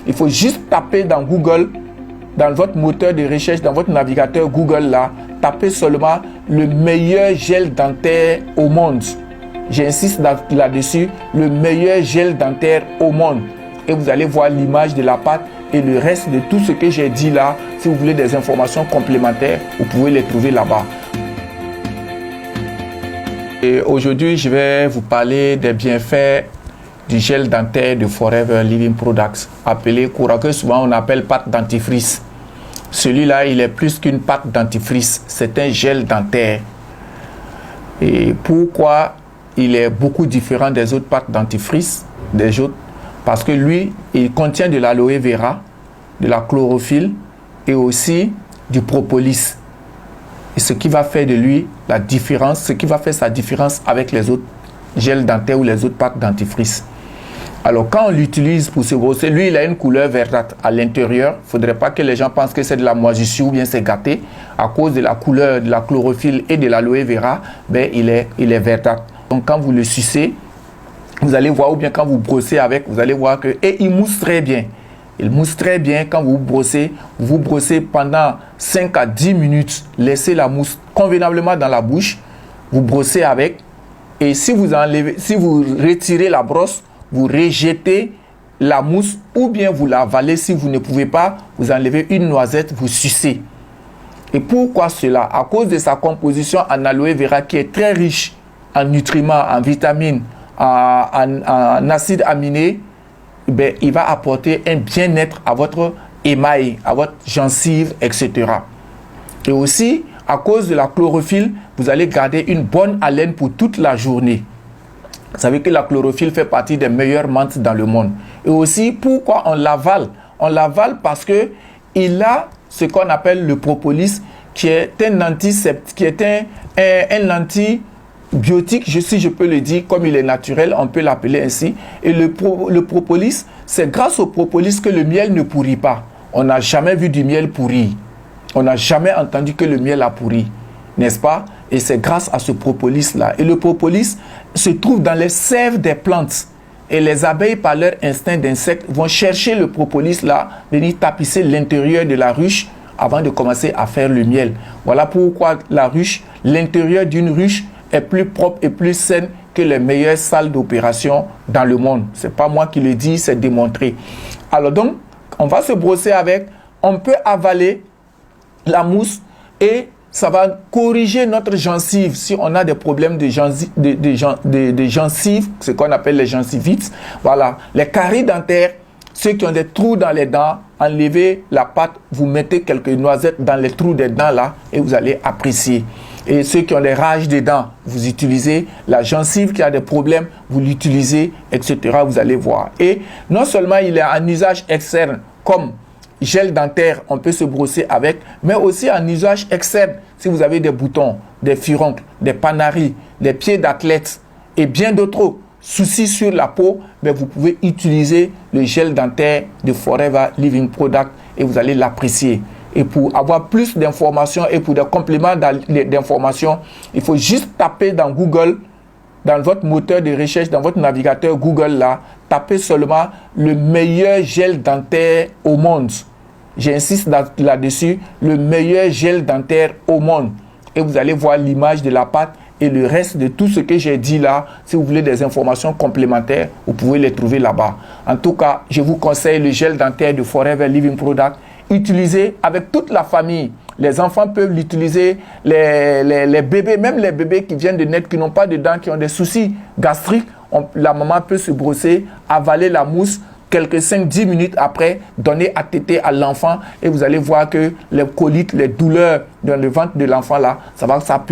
Il faut juste taper dans Google, dans votre moteur de recherche, dans votre navigateur Google là, tapez seulement le meilleur gel dentaire au monde. J'insiste là-dessus, le meilleur gel dentaire au monde. Et vous allez voir l'image de la pâte et le reste de tout ce que j'ai dit là. Si vous voulez des informations complémentaires, vous pouvez les trouver là-bas. Et aujourd'hui, je vais vous parler des bienfaits du gel dentaire de Forever Living Products, appelé que souvent on appelle pâte dentifrice. Celui-là, il est plus qu'une pâte dentifrice, c'est un gel dentaire. Et pourquoi il est beaucoup différent des autres pâtes dentifrices, des autres? Parce que lui, il contient de l'aloe vera, de la chlorophylle et aussi du propolis. Et ce qui va faire de lui la différence, ce qui va faire sa différence avec les autres gels dentaires ou les autres pâtes dentifrices. Alors quand on l'utilise pour se brosser, lui il a une couleur verdâtre à l'intérieur. Il ne faudrait pas que les gens pensent que c'est de la moisissure ou bien c'est gâté. À cause de la couleur de la chlorophylle et de l'aloe vera, ben, il est verdâtre. Donc quand vous le sucez, vous allez voir, ou bien quand vous brossez avec, vous allez voir que, et il mousse très bien. Il mousse très bien quand vous brossez pendant 5 à 10 minutes. Laissez la mousse convenablement dans la bouche. Vous brossez avec. Et si vous retirez la brosse, vous rejetez la mousse ou bien vous la avalez. Si vous ne pouvez pas, vous enlevez une noisette, vous sucez. Et pourquoi cela? À cause de sa composition en aloe vera qui est très riche en nutriments, en vitamines, en acides aminés, ben, il va apporter un bien-être à votre émail, à votre gencive, etc. Et aussi, à cause de la chlorophylle, vous allez garder une bonne haleine pour toute la journée. Vous savez que la chlorophylle fait partie des meilleures menthes dans le monde. Et aussi, pourquoi on l'avale? On l'avale parce que il a ce qu'on appelle le propolis, qui est un antiseptique, qui est un antibiotique, si je peux le dire, comme il est naturel, on peut l'appeler ainsi. Et le propolis, c'est grâce au propolis que le miel ne pourrit pas. On n'a jamais vu du miel pourri. On n'a jamais entendu que le miel a pourri, n'est-ce pas? Et c'est grâce à ce propolis-là. Et le propolis se trouve dans les sèves des plantes. Et les abeilles, par leur instinct d'insectes, vont chercher le propolis-là, venir tapisser l'intérieur de la ruche avant de commencer à faire le miel. Voilà pourquoi la ruche, l'intérieur d'une ruche est plus propre et plus saine que les meilleures salles d'opération dans le monde. Ce n'est pas moi qui le dis, c'est démontré. Alors donc, on va se brosser avec, on peut avaler la mousse et ça va corriger notre gencive. Si on a des problèmes de gencives, ce qu'on appelle les gingivites, voilà, les caries dentaires, ceux qui ont des trous dans les dents, enlevez la pâte, vous mettez quelques noisettes dans les trous des dents là et vous allez apprécier. Et ceux qui ont des rages des dents, vous utilisez la gencive qui a des problèmes, vous l'utilisez, etc. Vous allez voir. Et non seulement il est en usage externe comme gel dentaire, on peut se brosser avec, mais aussi en usage externe. Si vous avez des boutons, des furoncles, des panaris, des pieds d'athlète et bien d'autres soucis sur la peau, mais vous pouvez utiliser le gel dentaire de Forever Living Product et vous allez l'apprécier. Et pour avoir plus d'informations et pour des compléments d'informations, il faut juste taper dans Google, dans votre moteur de recherche, dans votre navigateur Google là, tapez seulement le meilleur gel dentaire au monde. J'insiste là-dessus, le meilleur gel dentaire au monde. Et vous allez voir l'image de la pâte et le reste de tout ce que j'ai dit là. Si vous voulez des informations complémentaires, vous pouvez les trouver là-bas. En tout cas, je vous conseille le gel dentaire de Forever Living Product. Utilisez avec toute la famille. Les enfants peuvent l'utiliser, les bébés, même les bébés qui viennent de naître, qui n'ont pas de dents, qui ont des soucis gastriques, la maman peut se brosser, avaler la mousse, quelques 5-10 minutes après, donner à téter à l'enfant et vous allez voir que les coliques, les douleurs dans le ventre de l'enfant là, ça va s'appuyer.